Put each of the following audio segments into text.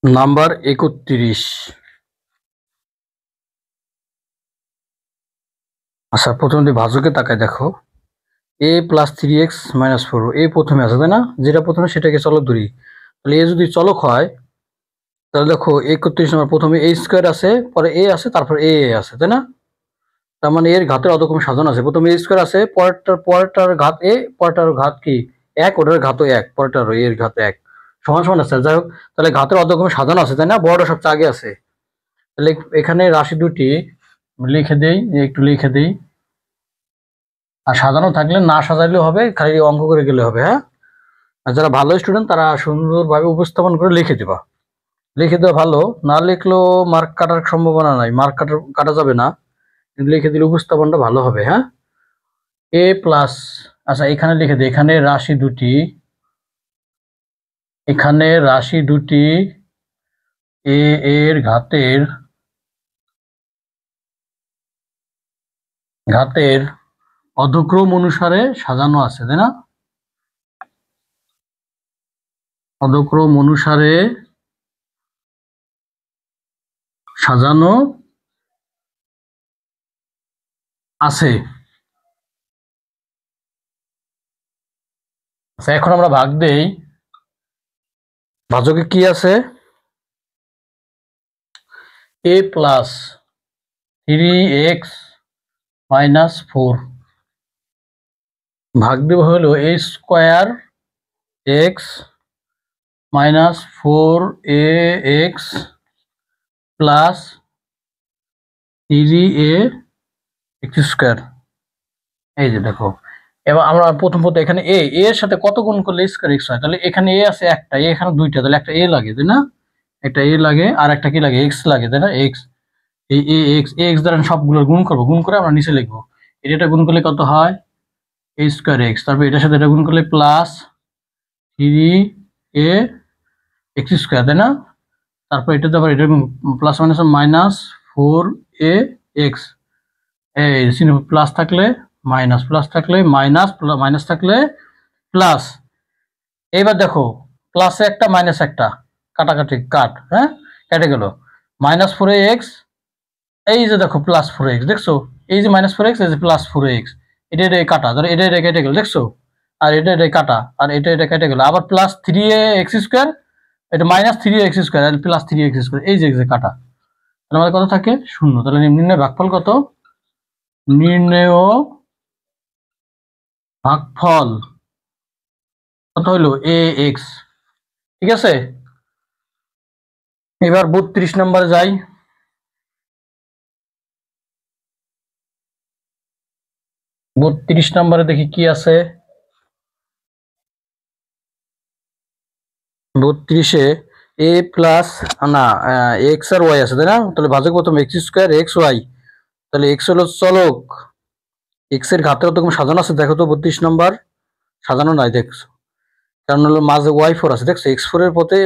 Number ৩১। আচ্ছা, প্রথমে ভাজকে তাকায় দেখো। a প্লাস 3x মাইনাস 4 এ প্রথমে আছে, তাই না? যেটা প্রথমে সেটাকে চলক ধরি। তাহলে এ যদি চলক হয় তাহলে দেখো ৩১ নম্বর প্রথমে a স্কোয়ার আছে, পরে a আছে, তারপর a আছে, তাই না? তার মানে এর ঘাতের অধক্রম সাজানো আছে। প্রথমে a স্কোয়ার আছে, পরেরটার ঘাত a, পরেরটার ঘাত কি 1, ওটার ঘাতও 1, পরেরটার এর ঘাত 1 সমান সমান আছে। যাই হোক, তাহলে ঘাতের অধক্রম সাজানো আছে, তাই না? বড়টা সবচেয়ে আগে আছে। তাহলে এখানে রাশি দুটি লিখে দেই, একটু লিখে দেই। আর সাজানো থাকলে না সাজাইলেও হবে, খালি অঙ্ক করে গেলে হবে। হ্যাঁ, আর যারা ভালো স্টুডেন্ট তারা সুন্দরভাবে উপস্থাপন করে লিখে দেবা। লিখে দেওয়া ভালো, না লিখলেও মার্ক কাটার সম্ভাবনা নাই, মার্ক কাটা যাবে না, কিন্তু লিখে দিলে উপস্থাপনটা ভালো হবে। হ্যাঁ, এ প্লাস, আচ্ছা এখানে লিখে দিই, এখানে রাশি দুটি এ এর ঘাতের অধক্রম অনুসারে সাজানো আছে, তাই না? অধক্রম অনুসারে সাজানো আছে। আচ্ছা, এখন আমরা ভাগ দেই। ভাজকে কি আছে? a প্লাস 3x মাইনাস 4 ভাগ দেব হলো a square x minus 4ax plus 3ax square. এই যে দেখো, এবার আমরা প্রথম এখানে এ এর সাথে কত গুণ করলে স্কোয়ার এক্স হয়? তাহলে এখানে এ আছে একটা, এখানে দুইটা, তাহলে একটা এ লাগে, তাই না? একটা এ লাগে আর একটা কি লাগে? এক্স লাগে, তাই না? এক্স, এই এ এক্স দ্বারা সবগুলোর গুণ করবো, গুণ করে আমরা নিচে লিখবো। এটা গুণ করলে কত হয়? এ স্কোয়ার এক্স, তারপর এটার সাথে এটা গুণ করলে প্লাস 3ax স্কোয়ার, তাই না? তারপর এটাতে আবার এটা প্লাস মাইনাস 4ax, এই প্লাস থাকলে মাইনাস, প্লাস থাকলে মাইনাস, মাইনাস থাকলে প্লাস। এইবার দেখো, প্লাসে একটা মাইনাস একটা, কাটাকাটি কাট, হ্যাঁ, কেটে গেল। -4ax, এই যে দেখো +4x, দেখছো? এই যে -4x, এই যে +4x, এটা কাটা, ধরো এটা কেটে গেল, দেখছো? আর এটা কাটা, আর এটা কেটে গেল। আবার +3ax স্কোয়ার, এটা -3ax স্কোয়ার আর +3ax স্কোয়ার, এই যে কাটা। তাহলে আমাদের কত থাকে? 0। তাহলে নির্ণয় ভাগফল কত? নির্ণয় ভাগফল কত হলো? ax। ঠিক আছে, এবার 32 নম্বরে যাই। 32 নম্বরে দেখি কি আছে। 32-এ এ প্লাস, না, এক্স আর ওয়াই আছে, তাই না? তাহলে ভাজক প্রথম এক্স স্কোয়ার এক্স ওয়াই, তাহলে এক্স হলো চলক, এক্স এর ঘাতের অত সাজানো আছে, দেখো তো 32 নম্বর সাজানো নাই, দেখছো? কারণ হলো মাঝে y4 আছে, দেখছো? x4 এর পথে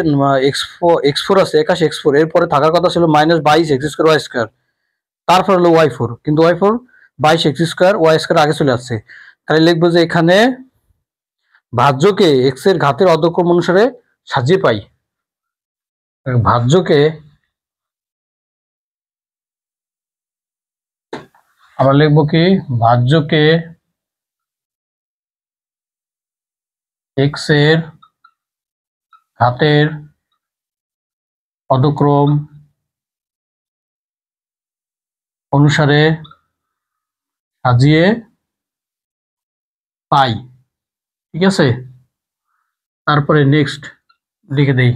x4 আছে, 81 x4, এরপরে থাকার কথা ছিল -22 x স্কোয়ার ওয়াই স্কোয়ার, তারপর হলো y4, কিন্তু y4 22 x square Y square আগে চলে আসছে। তাহলে লিখবো যে এখানে ভাজ্যকে x এর ঘাতের অধক্রম অনুসারে সাজিয়ে পাই। ভাজ্যকে আমরা লিখবো কি? ভাজ্যকে x এর ঘাতের অধক্রম অনুসারে সাজিয়ে পাই। ঠিক আছে, তারপরে নেক্সট লিখে দেই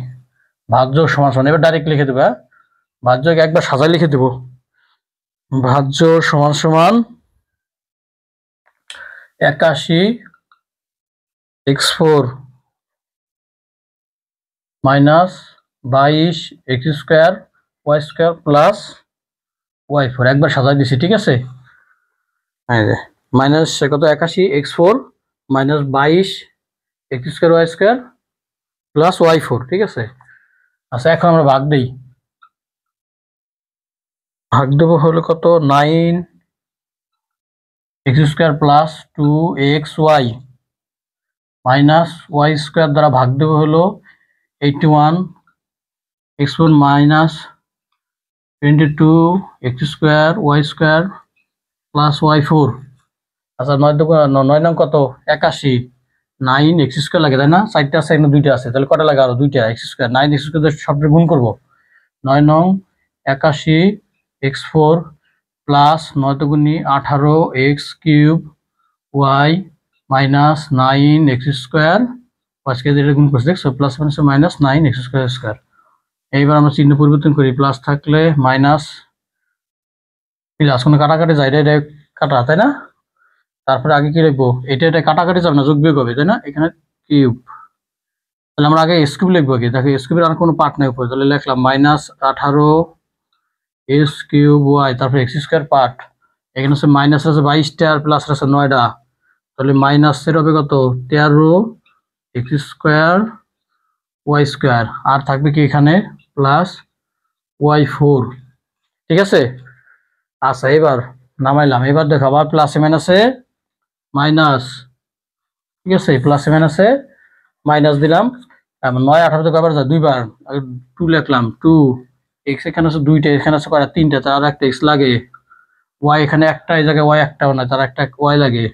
ভাজ্য সমান সমান, এবার ডাইরেক্ট লিখে দেবো। ভাজ্যকে একবার সাজায় লিখে দেব। ভাজ্য সমান সমান 81 x4 minus 22 x square Y square plus y4, একবার সাজাই দিছি। ঠিক আছে, মাইনাস কত? 81 x4 minus 22 x square Y square plus y4। ঠিক আছে, আচ্ছা এখন আমরা ভাগ দেই। ভাগ দেবো হলো কত? 9 x square plus 2xy minus Y square দ্বারা ভাগ দেবো হলো 81 x4 minus 22 x square Y square plus y4। আচ্ছা 9 নং কত 81, 9 এক্স স্কোয়ার লাগে তাই না, 4টা আছে এখানে 2টা আছে, তাহলে কটা লাগে আরো 2টা এক্স স্কোয়ার, 9 এক্স স্কোয়ার সবটা গুণ করবো। 9 নং 81 x4 প্লাস 9 দুগুণি 18 x cube y minus 9 x square, আজকে যেটা গুণ করছি দেখছো, plus minus 9 x square square. এইবার আমরা চিহ্ন পরিবর্তন করি, প্লাস থাকলে মাইনাস, প্লাস কোনো কাটাকাটি যায়, এটা কাটা তাই না, তারপরে আগে কি লিখবো, এটা কাটাকাটি যাবে না, যোগ বিয়োগ হবে তাই না, এখানে কিউব, তাহলে আমরা আগে এস কিউব লিখবো, আগে দেখো এস কিউবের আর কোনো পার্ট নেই উপরে, তাহলে লিখলাম মাইনাস 18 এস কিউব ওয়াই, তারপরে এক্স স্কোয়ার পার্ট, এখানে হচ্ছে মাইনাস আছে 22টা আর প্লাস আছে 9টা, তাহলে মাইনাসের হবে কত 13 এক্স স্কোয়ার ওয়াই স্কোয়ার, আর থাকবে কি এখানে প্লাস y4। ঠিক আছে। আচ্ছা এবার নামাইলাম, এবার দেখো আবার প্লাসে মাইনাসে মাইনাস, ঠিক আছে, প্লাসে মাইনাসে মাইনাস দিলাম, 9 18 থেকে আবার যা দুইবার 2 লিখলাম, 2 এক্স এখানে আছে 2টা, এখানে আছে কয়টা 3টা, তার একটা এক্স লাগে, ওয়াই এখানে একটা, এই জায়গায় ওয়াই একটাও না, তার একটা ওয়াই লাগে।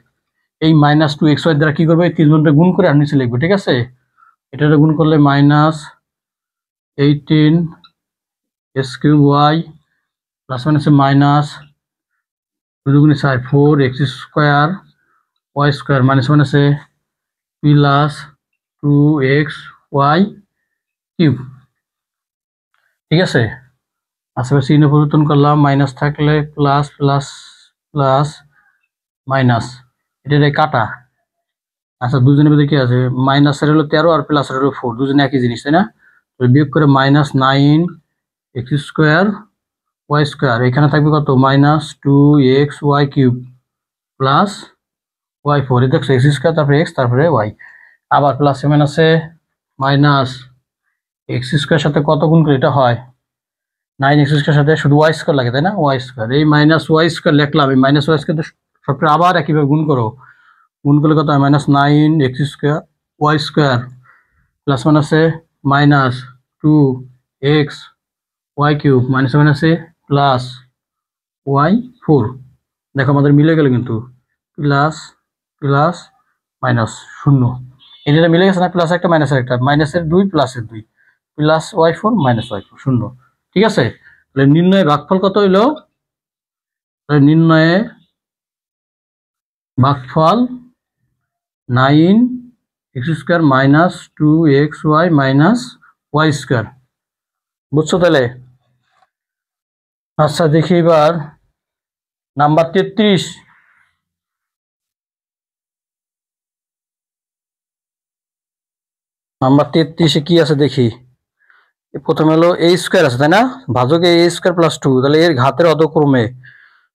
এই মাইনাস 2 এক্স ওয়াই দ্বারা কি করবে, 3 জনটা গুণ করে আর নিচে লিখবো, ঠিক আছে, এটা গুণ করলে minus 18 x cube y plus মাইনাসে মাইনাস 2 দুগুণে 4 4 x square Y square minus মাইনাসে প্লাস 2 এক্স ওয়াই কিউব। ঠিক আছে, আশেপাশে চিহ্ন পরিবর্তন করলাম, মাইনাস থাকলে প্লাস প্লাস প্লাস মাইনাস, এটা কাটা। আচ্ছা দুজনের মধ্যে কি আছে, মাইনাসের হলো 13 আর প্লাসের হলো 4, দুজনে একই জিনিস তাই না, বিয়োগ করে minus 9 x square Y square, এখানে থাকবে কত minus 2 x y cube plus y4, এই দেখছো এক্স স্কোয়ার তারপরে এক্স তারপরে ওয়াই, আবার প্লাসে মাইনাসে মাইনাস এক্স স্কোয়ার সাথে কত গুণ করে এটা হয় 9 এক্স স্কোয়ার সাথে শুধু ওয়াই স্কোয়ার লাগে তাই না, ওয়াই স্কোয়ার, এই মাইনাস ওয়াই স্কোয়ার লিখলাম, এই মাইনাস ওয়াই স্কোয়ার সবটা আবার একইভাবে গুণ করো, গুণ করলে কত হয় minus 9 x square Y square plus মাইনাসে minus 2 x y cube minus মাইনাসে প্লাস y4। দেখো আমাদের মিলে গেল কিন্তু, প্লাস প্লাস মাইনাস 0, এটা মিলে গেছে না, প্লাস একটা মাইনাসের একটা, মাইনাসের 2 প্লাসের 2 প্লাস y4 মাইনাস y4 0। ঠিক আছে, তাহলে নির্ণয়ে ভাগফল কত হইল, তাহলে নির্ণয়ে ভাগফল 9 x square minus 2 x y minus Y square, বুঝছো তাহলে। আচ্ছা দেখি এবার নাম্বার 33, নাম্বার 33-এ কি আছে দেখি, প্রথমে হলো এ স্কোয়ার আছে তাই না, ভাজকে এ স্কোয়ার প্লাস 2, তাহলে এর ঘাতের অধক্রমে,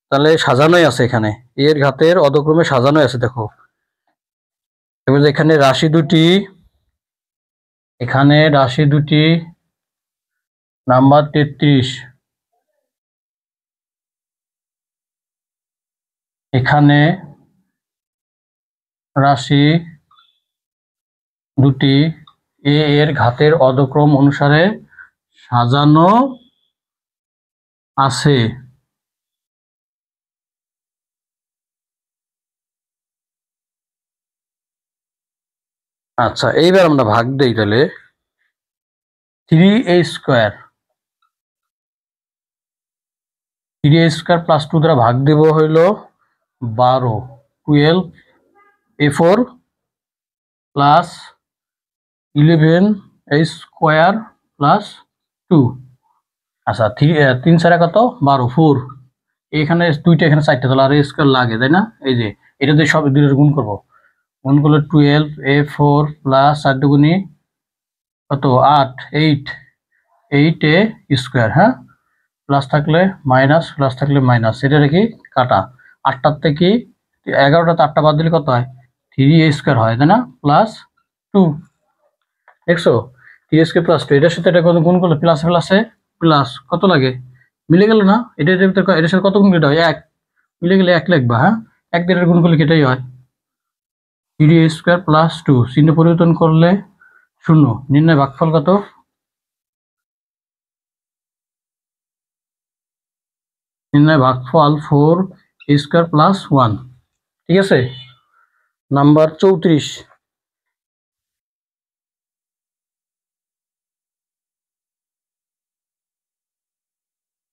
তাহলে সাজানোই আছে এখানে, এর ঘাতের অধক্রমে সাজানোই আছে দেখো। এবার এখানে রাশি দুটি, এখানে রাশি দুটি নাম্বার 33, এখানে রাশি দুটি এ এর ঘাতের অধক্রম অনুসারে সাজানো আছে। আচ্ছা এইবার আমরা ভাগ দেই, তাহলে 3a square, 3a square plus 2 দ্বারা ভাগ দেব হইল 12, 12 a4 plus 11 a square plus 2। আচ্ছা 3 4 কত 12 4, এখানে 2টা এখানে 4টা, তাহলে আর a স্কোয়ার লাগে তাই না, এই যে এটা দিয়ে সব দুইটা গুণ করবো, গুণ করলে 12 a4 প্লাস 4 দুগুণি কত 8 8 8 a স্কোয়ার, হ্যাঁ, প্লাস থাকলে মাইনাস, প্লাস থাকলে মাইনাস, এটা কি কাটা, 8টার থেকে 11টাতে 8টা বাদ দিলে কত হয় 3a স্কোয়ার হয় তাই না, প্লাস 2, দেখছো 3a স্কোয়ার প্লাস 2, এটার সাথে এটা গুণ করলে প্লাসে প্লাসে প্লাস কত লাগে, মিলে গেল না, এটার ভিতরে এটার সাথে কত গুণ করতে হয় 1, মিলে গেলে 1 লিখবা, হ্যাঁ 1 দিয়ে গুণ করলে এটাই হয় 3a স্কোয়ার প্লাস 2, চিহ্ন পরিবর্তন করলে 0। নির্ণয় ভাগফল কত, নির্ণয় ভাগফল 4 a স্কয়ার প্লাস 1। ঠিক আছে, নাম্বার 34।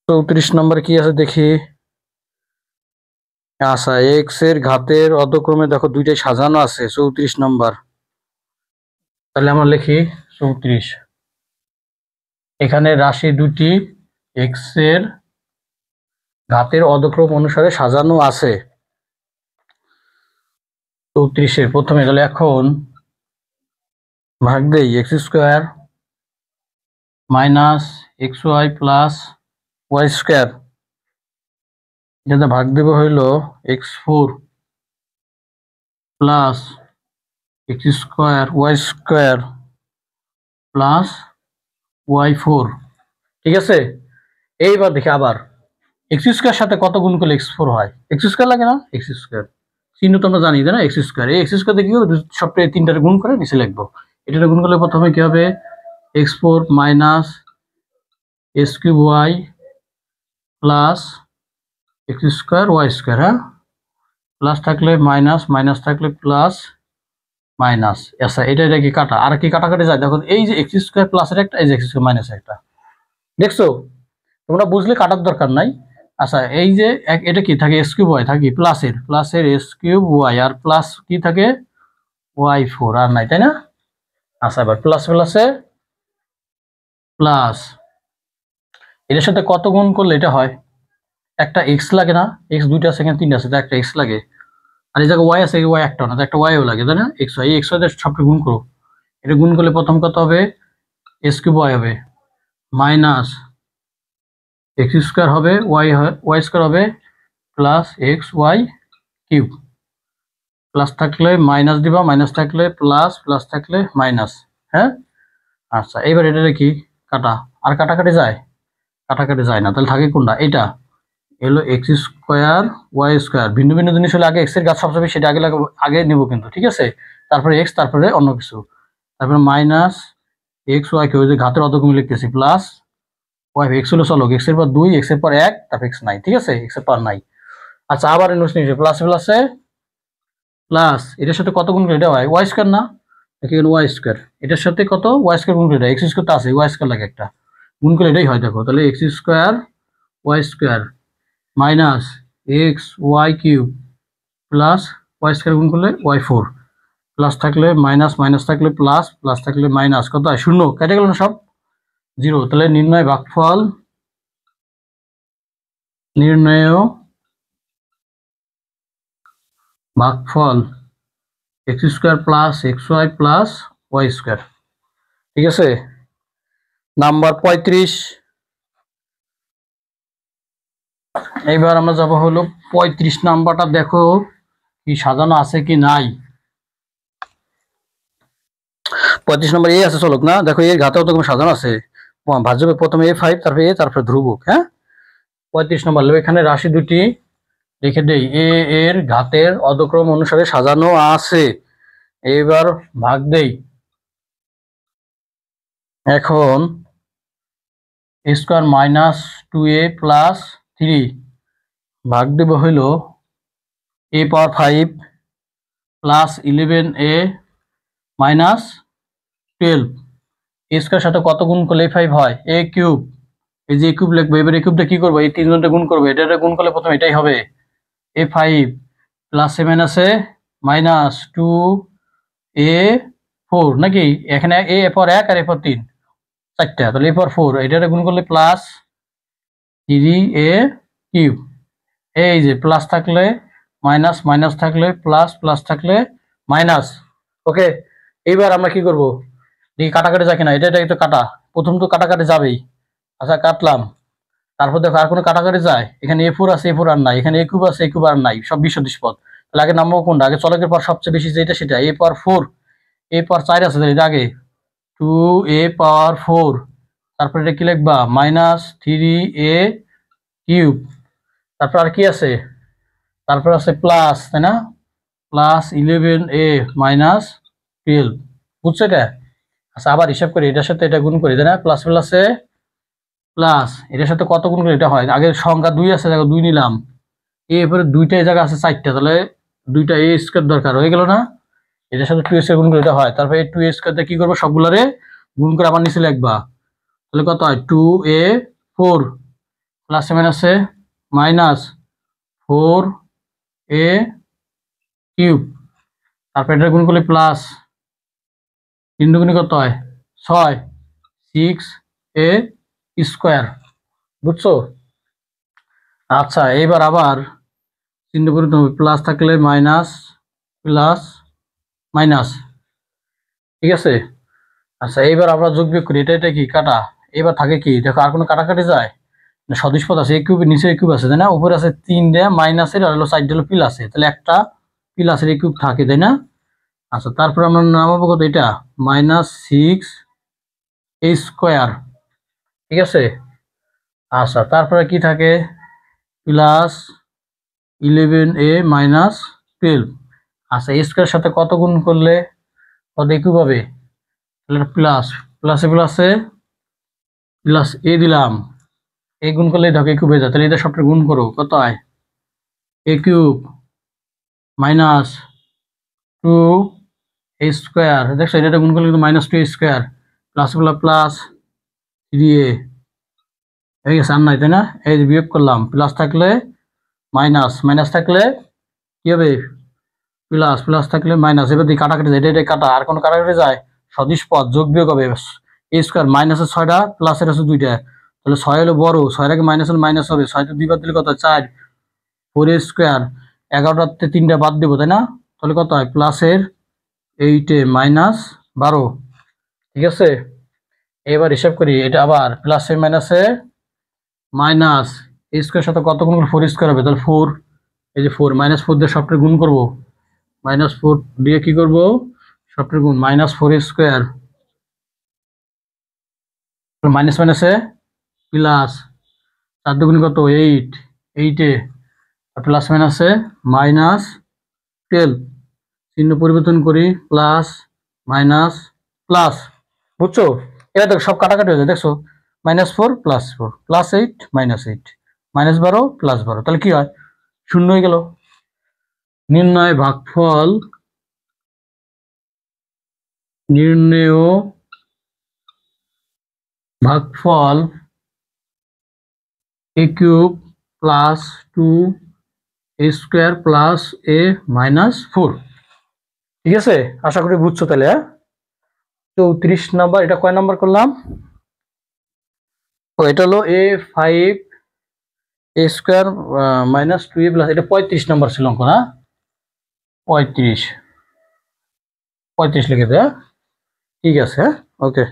34 নম্বর কি আছে দেখি। আচ্ছা, এক্স এর ঘাতের অধক্রমে দেখো দুইটাই সাজানো আছে 34 নম্বর। তাহলে আমরা লিখি 34। এখানে রাশি দুটি এক্স এর ঘাতের অধক্রম অনুসারে সাজানো আছে 34-এর প্রথমে। তাহলে এখন ভাগ দেই x square minus x y plus y square, এটাতে ভাগ দেব হইল x4 plus x square Y square plus y4। ঠিক আছে, এইবার দেখি আবার এক্স স্কোয়ার সাথে কত গুণ করলে x4 হয়। এক্স স্কোয়ার লাগে না, এক্স স্কোয়ার চিহ্ন তো আমরা জানি তাই না, এক্স স্কোয়ার। এই এক্স স্কোয়ার দেখি সবটাই তিনটারে গুণ করে নিচে লিখবো। এটা গুণ করলে প্রথমে কি হবে, x4 minus x cube y plus x square Y square. হ্যাঁ, প্লাস থাকলে মাইনাস, মাইনাস থাকলে প্লাস, মাইনাস। আচ্ছা, এটা কি কাটা, আর কি কাটাকাটি যায় দেখো। এই যে এক্স স্কোয়ার প্লাসের একটা, এই যে এক্স স্কোয়ার মাইনাস একটা, দেখছো তোমরা বুঝলে কাটার দরকার নাই। আচ্ছা, এই যে এটা কি থাকে, এস কিউব ওয়াই থাকে প্লাসের এস কিউব ওয়াই, আর প্লাস কি থাকে y4, আর নাই তাই না। আচ্ছা, এবার প্লাস প্লাসে প্লাস, এটার সাথে কত গুণ করলে এটা হয়, একটা এক্স লাগে না, এক্স দুইটা আছে এখানে তিনটা আছে, একটা এক্স লাগে, আর এই জায়গায় ওয়াই আছে, ওয়াই একটা না, একটা ওয়াইও লাগে তাই না, এক্স ওয়াই। এক্স ওয়াই সবটা গুণ করো। এটা গুণ করলে প্রথম কত হবে, এস কিউব ওয়াই হবে মাইনাস এক্স স্কোয়ার হবে ওয়াই স্কোয়ার হবে plus x y cube. Plus থাকলে মাইনাস দিবা, মাইনাস থাকলে প্লাস, প্লাস থাকলে মাইনাস। হ্যাঁ, আচ্ছা, এবার এটা কি কাটা, আর কাটাকাটি যায়, কাটাকাটি যায় না, তাহলে থাকে কোনটা, এটা এলো এক্স স্কোয়ার ওয়াই স্কোয়ার। ভিন্ন ভিন্ন জিনিস হলে আগে এক্স এর ঘাত সবচেয়ে বেশি, সেটা আগে নেবো কিন্তু। ঠিক আছে, তারপরে এক্স, তারপরে অন্য কিছু, তারপরে মাইনাস এক্স ওয়াই কিউব, ঘাতের অধক্রমে লিখতেছি প্লাস ওয়াই। এক্স হলো চলো, এক্স এর পর 2, এক্স এর পর 1, তারপর এক্স নাই। ঠিক আছে, এক্স এর পর নাই। আচ্ছা, আবার প্লাস প্লাসে প্লাস, এটার সাথে কত গুণ করে, এটা হয় ওয়াই স্কোয়ার না, এখানে ওয়াই স্কোয়ার, এটার সাথে কত ওয়াই স্কোয়ার গুণ করে, এক্স স্কোয়ার তো আছে, ওয়াই স্কোয়ার লাগে একটা, গুণ করে এটাই হয় দেখো। তাহলে x square Y square minus x y cube plus y square গুণ করলে y4, প্লাস থাকলে মাইনাস, মাইনাস থাকলে প্লাস, প্লাস থাকলে মাইনাস, কত হয় শূন্য, কেটে গেল না সব, 0। তাহলে নির্ণয় ভাগফল, নির্ণয় ভাগফল x square plus x y plus y square. ঠিক আছে, নাম্বার 35। এইবার আমরা যাব হলো 35 নাম্বারটা, দেখো কি সাজানো আছে কি নাই। 35 নম্বর এ আছে চলক না, দেখো এর ঘাতে অত সাজানো আছে, ভাজ্য প্রথমে a5, তারপরে এ, তারপরে ধ্রুবক। হ্যাঁ, 35 নম্বর এখানে রাশি দুটি রেখে দেই, এ এর ঘাতের অধক্রম অনুসারে সাজানো আছে। এবার ভাগ দেই। এখন এ স্কোয়ার মাইনাস 2a প্লাস 3 ভাগ দেব হইল a power 5 plus 11a minus 12। A square সাথে কত গুণ করলে a5 হয়, a কিউব। এই যে কিউব লিখবো, এবার এই কিউবটা কি করবো, এই তিনজনটা গুণ করবো, এটা গুণ করলে প্রথমে এটাই হবে a5 প্লাস এ মাইনাসে মাইনাস 2a4 নাকি, এখানে এ পর 1 আর এ পর 3, চারটা, তাহলে এ পর 4, এটা গুণ করলে প্লাস 3a কিউব। এই যে প্লাস থাকলে মাইনাস, মাইনাস থাকলে প্লাস, প্লাস থাকলে মাইনাস। ওকে, এইবার আমরা কি করব, দেখি কাটাকাটি যায় কিনা। এটা তো কাটা, প্রথম তো কাটাকাটি যাবেই। আচ্ছা, কাটলাম, তারপর দেখো আর কোনো কাটাকাটি যায়, এখানে a4 আছে, a4 আর নাই, এখানে a কিউব আছে, a কিউব আর নাই, সব বিসদৃশ পদ। তাহলে আগে নামবো কোনটা, আগে চলকের পর সবচেয়ে বেশি যেটা সেটা, a পাওয়ার 4, a পাওয়ার 4 আছে, এটা আগে 2a পাওয়ার 4, তারপর এটা কি লিখবা মাইনাস 3a কিউব, তারপর আর কি আছে, তারপর আছে প্লাস, তাই না, প্লাস 11a মাইনাস 12। বুঝছো এটা? আচ্ছা, আবার হিসাব করি, এটার সাথে এটা গুণ করি, তাই না, প্লাস প্লাসে প্লাস এটার সাথে কত গুণ করলে এটা হয়, আগে সংখ্যা 2 আছে, দেখো 2 নিলাম, এরপরে দুইটাই জায়গা আছে 4টা, তাহলে দুইটা এ স্কয়ার দরকার হয়ে গেল না, এটার সাথে 2 স্কয়ার গুণ করলে এটা হয়। তারপরে 2 স্কয়ার দিয়ে কি করবো, সবগুলারে গুণ করে আবার নিচে লিখবা, তাহলে কত হয় 2a4 প্লাসে মাইনাসে মাইনাস 4a কিউব, তারপর এটা গুণ করলে প্লাস 3 দুগুণে কত হয় 6 6a স্কয়ার, বুঝছো? আচ্ছা এইবার আবার চিহ্ন পরিবর্তন হবে, প্লাস থাকলে মাইনাস, প্লাস মাইনাস, ঠিক আছে। আচ্ছা এইবার আমরা যোগ বিয়োগ করি, এটা কি কাটা, এবার থাকে কি দেখো, আর কোনো কাটাকাটি যায় না, সদিশ পদ আছে, এ কিউবের নিচে এ কিউব আছে তাই না, উপরে আছে 3 দেয়া মাইনাসের, আর হলো সাইড হলো প্লাসে, তাহলে একটা প্লাসের এ কিউব থাকে তাই না। আচ্ছা তারপর আমরা নামাবো কত, এটা -6a স্কয়ার, ঠিক আছে। আচ্ছা তারপরে কি থাকে, প্লাস 11a মাইনাস 12। আচ্ছা এ স্কয়ারের সাথে কত গুণ করলে কত কিউব হবে, তাহলে প্লাস, প্লাসে প্লাসে প্লাস এ দিলাম, এ গুণ করলে দেখো এ কিউব হয়ে যায়, তাহলে এটা সবটা গুণ করো, কত হয় এ কিউব মাইনাস 2a স্কয়ার, দেখছো এটা গুণ করলে কিন্তু -2a square, plus plus 3a হয়ে গেছে, আর নাই তাই না। এই যে বিয়োগ করলাম, প্লাস থাকলে মাইনাস, মাইনাস থাকলে কি হবে প্লাস, প্লাস থাকলে মাইনাস, এবার দিয়ে কাটাকাটি যায়, এটা কাটা, আর কোনো কাটাকাটি যায়, সদিশ পদ যোগ বিয়োগ হবে, এ স্কয়ার মাইনাসের 6টা প্লাসের আছে 2টা, তাহলে 6 হলো বড়, 6 আগে মাইনাস হলে মাইনাস হবে, 6 তে 2 বাদ দিলে কত হয় 4, 4a স্কয়ার, 11টাতে 3টা বাদ দেবো তাই না, তাহলে কত হয় প্লাসের 8 -12, ঠিক আছে। এবার হিসাব করি, এটা আবার প্লাসে মাইনাসে মাইনাস, এ স্কয়ার সাথে কত গুণ করলে 4 স্কয়ার হবে, তাহলে 4, এই যে 4 -4 দিয়ে সবটা গুণ করবো, -4 দিয়ে কি করবো সবটা গুণ, -4 স্কয়ার, মাইনাস মাইনাসে প্লাস, 4 দুগুণ কত 8, 8 প্লাস মাইনাসে -12, চিহ্ন পরিবর্তন করি, প্লাস মাইনাস প্লাস, বুঝছো। এটা দেখো সব কাটাকাটি হয়ে যায়, দেখছো -4 +4 +8 -8 -12 +12, তাহলে কি হয় শূন্য হয়ে গেল। নির্ণয় ভাগফল, নির্ণেয় ভাগফল a cube plus 2a square plus a -4, ঠিক আছে। আশা করি বুঝছো তাহলে। হ্যাঁ 34 নাম্বার, এটা কয় নাম্বার করলাম, ও এটা হলো a5a স্কয়ার -2a প্লাস, এটা 35 নাম্বার ছিল অঙ্ক না, 35 লিখে দেয়, ঠিক আছে। ওকে।